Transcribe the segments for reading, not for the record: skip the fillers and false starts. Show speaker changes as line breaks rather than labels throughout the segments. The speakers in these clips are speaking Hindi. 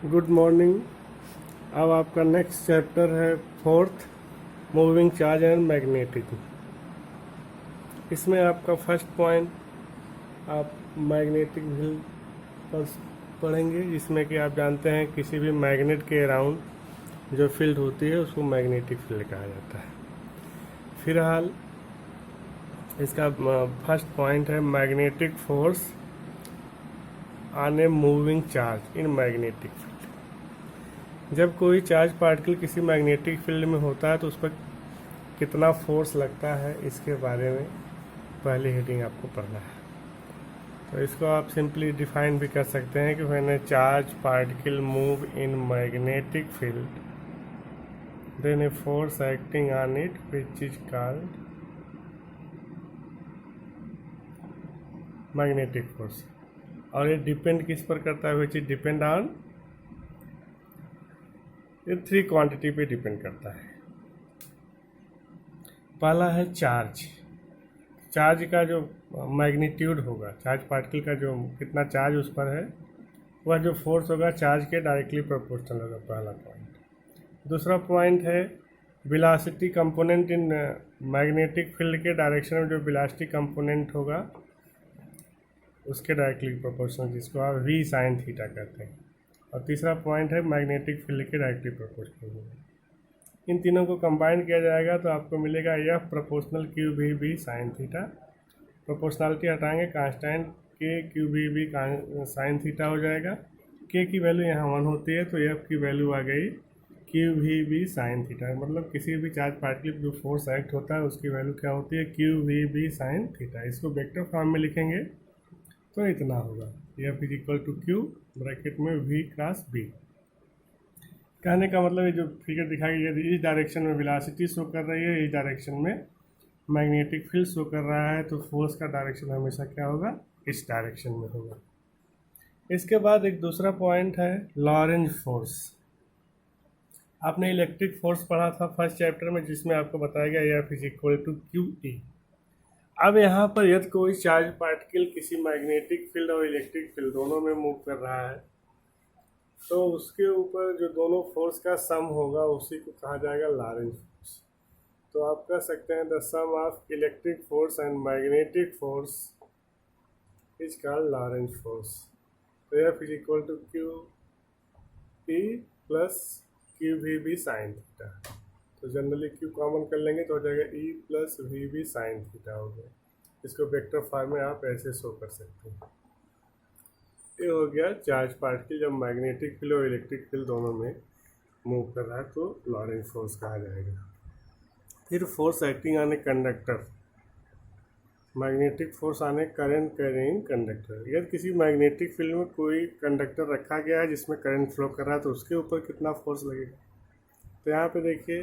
Good morning. अब आपका नेक्स्ट चैप्टर है fourth, moving charge and magnetic. इसमें आपका फर्स्ट पॉइंट आप मैग्नेटिक फील्ड पर पढ़ेंगे, जिसमें कि आप जानते हैं किसी भी मैग्नेट के अराउंड जो फील्ड होती है उसको मैग्नेटिक फील्ड कहा जाता है। फिलहाल इसका फर्स्ट पॉइंट है magnetic force on a moving charge in magnetic field. जब कोई चार्ज पार्टिकल किसी मैग्नेटिक फील्ड में होता है तो उस पर कितना फोर्स लगता है, इसके बारे में पहली हेडिंग आपको पढ़ना है। तो इसको आप सिंपली डिफाइन भी कर सकते हैं कि when a charge particle move in magnetic field then a force acting on it which is called magnetic force. और ये डिपेंड किस पर करता है, विच इज डिपेंड ऑन, ये थ्री क्वांटिटी पे डिपेंड करता है। पहला है चार्ज। चार्ज का जो मैग्नीट्यूड होगा, चार्ज पार्टिकल का जो कितना चार्ज उस पर है, वह जो फोर्स होगा चार्ज के डायरेक्टली प्रोपोर्शनल होगा, पहला पॉइंट। दूसरा पॉइंट है velocity component in magnetic field के डायरेक्शन में जो वेलोसिटी कंपोनेंट होगा उसके डायरेक्टली प्रोपोर्शनल, जिसको आप वी साइन थीटा कहते हैं। और तीसरा पॉइंट है मैग्नेटिक फील्ड के डायरेक्टली प्रोपोर्शनल। इन तीनों को कंबाइन किया जाएगा तो आपको मिलेगा F proportional Q V B sine theta. Proportionality हटाएंगे, constant K Q V B sine theta हो जाएगा। के की वैल्यू यहाँ 1 होती है तो एफ की वैल्यू आ गई Q V B sine theta. मतलब किसी भी चार्ज पार्टिकल जो फोर्स एक्ट होता है उसकी वैल्यू क्या होती है, Q V B sine theta. इसको वेक्टर फॉर्म में लिखेंगे तो इतना होगा, F is equal to Q bracket में वी क्रॉस बी। कहने का मतलब ये जो फिगर दिखाई गई है, इस डायरेक्शन में वेलोसिटी शो कर रही है, इस डायरेक्शन में मैग्नेटिक फील्ड शो कर रहा है, तो फोर्स का डायरेक्शन हमेशा क्या होगा, इस डायरेक्शन में होगा। इसके बाद एक दूसरा पॉइंट है लॉरेंज फोर्स। आपने इलेक्ट्रिक फोर्स पढ़ा था फर्स्ट चैप्टर में, जिसमें आपको बताया गया F is equal to Q E. अब यहाँ पर यदि कोई चार्ज पार्टिकल किसी मैग्नेटिक फील्ड और इलेक्ट्रिक फील्ड दोनों में मूव कर रहा है तो उसके ऊपर जो दोनों फोर्स का सम होगा उसी को कहा जाएगा लॉरेंज फोर्स। तो आप कह सकते हैं the sum of electric force and magnetic force is called Lorentz force. तो F is equal to Q E plus Q V B sine theta. तो जनरली क्यू कॉमन कर लेंगे तो हो जाएगा E plus V B sine theta हो गया। इसको वेक्टर फॉर्म में आप ऐसे शो कर सकते हैं। ये हो गया चार्ज पार्टिकल जब मैग्नेटिक फील्ड और इलेक्ट्रिक फील्ड दोनों में मूव कर रहा है तो लॉरेंज फोर्स कहा जाएगा। फिर force acting on a conductor, magnetic force on A current carrying conductor. यदि किसी मैग्नेटिक फील्ड में कोई कंडक्टर रखा गया है जिसमें करंट फ्लो कर रहा है तो उसके ऊपर कितना फोर्स लगेगा। तो यहाँ पे देखिए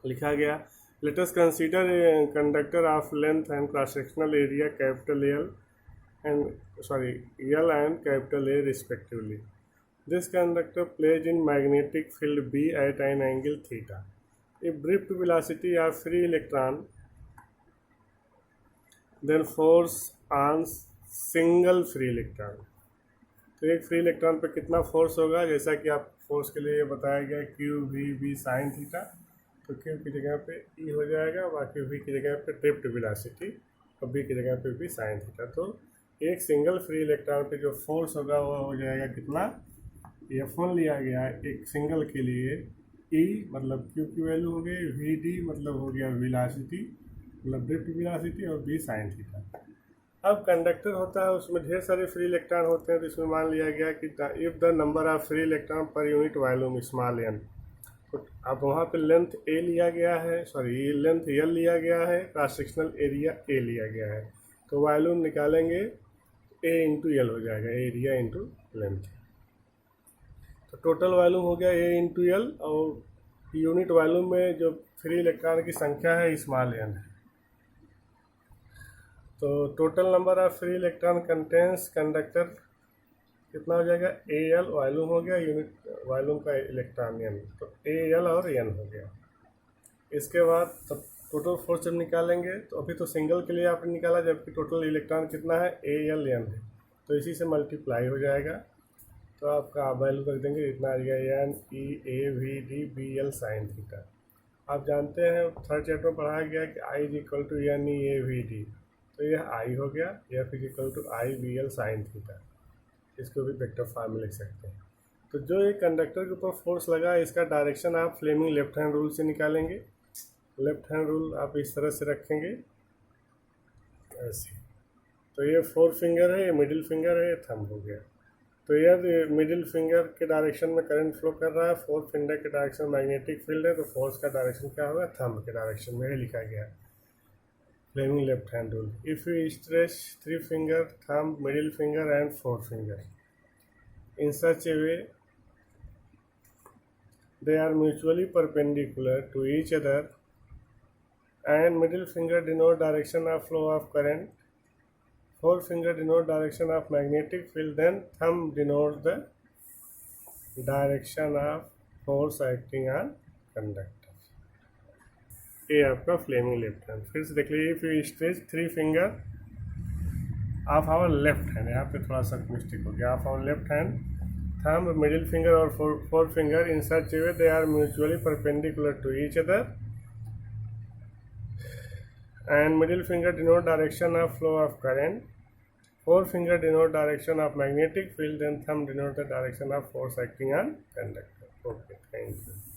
लिखा गया, let us consider a conductor of length and cross sectional area capital L and capital A respectively. This conductor placed in magnetic field B at an angle theta. If drift velocity of free electron, then force on single free electron. तो एक फ्री इलेक्ट्रॉन पर कितना फोर्स होगा, जैसा कि आप फोर्स के लिए बताया गया Q V B sine theta. तो क्यू की जगह पे ई हो जाएगा, बाकी वी की जगह पे ड्रिफ्ट वेलोसिटी और बी की जगह पे भी साइन थीटा। तो एक सिंगल फ्री इलेक्ट्रॉन पे जो फोर्स होगा वो हो जाएगा कितना, F1 लिया गया है एक सिंगल के लिए, E मतलब Q की वैल्यू हो गई, VD मतलब हो गया वेलोसिटी मतलब ड्रिफ्ट वेलोसिटी और B साइन थीटा। अब कंडक्टर होता है उसमें ढेर सारे फ्री इलेक्ट्रॉन होते हैं, तो इसमें मान लिया गया कि if the number of free electron per unit volume small n, तो अब वहाँ पे लेंथ A लिया गया है, सॉरी लेंथ L लिया गया है, क्रॉस सेक्शनल एरिया A लिया गया है। तो वॉल्यूम निकालेंगे A इंटू एल हो जाएगा, एरिया इंटू लेंथ। तो टोटल वॉल्यूम हो गया A इंटू एल, और यूनिट वॉल्यूम में जो फ्री इलेक्ट्रॉन की संख्या है स्मॉल n है। तो total number of free electron contains conductor कितना हो जाएगा, ए एल वॉल्यूम हो गया, यूनिट वॉल्यूम का इलेक्ट्रॉन n, तो ए एल और n हो गया। इसके बाद तब टोटल फोर्स जब निकालेंगे तो अभी तो सिंगल के लिए आपने निकाला, जबकि टोटल इलेक्ट्रॉन कितना है, ए एल एन है, तो इसी से मल्टीप्लाई हो जाएगा। तो आपका वैल्यू रख देंगे, इतना आ गया N E A V D B L sine theta. आप जानते हैं थर्ड चैप्टर में पढ़ाया गया कि I is equal to N E A V D, तो यह आई हो गया, F is equal to I V L sine theta. इसको भी वेक्टर फॉर्म में लिख सकते हैं। तो जो ये कंडक्टर के ऊपर फोर्स लगा है इसका डायरेक्शन आप फ्लेमिंग लेफ्ट हैंड रूल से निकालेंगे। लेफ्ट हैंड रूल आप इस तरह से रखेंगे ऐसे। तो ये फोर फिंगर है, ये मिडिल फिंगर है, ये थंब हो गया। तो यह मिडिल फिंगर के डायरेक्शन में करंट फ्लो कर रहा है, फोर्थ फिंगर के डायरेक्शन में मैग्नेटिक फील्ड है, तो फोर्स का डायरेक्शन क्या होगा, थंब के डायरेक्शन में ही लिखा गया है, Fleming left hand rule. If you stretch three finger, thumb, middle finger and fourth finger in such a way they are mutually perpendicular to each other and middle finger denote direction of flow of current, fourth finger denote direction of magnetic field, then thumb denotes the direction of force acting on conductor। ये आपका फ्लेमिंग लेफ्ट हैंड। फिर से देख लीजिए, if you stretch three finger of our left hand, यहाँ पे थोड़ा सा मिस्टेक हो गया, of our left hand, thumb, middle finger or fourth finger in such a way they are mutually perpendicular to each other and middle finger denote direction of flow of current, fourth finger denote direction of magnetic field, then thumb denote the direction of force acting on conductor। Okay, thank you।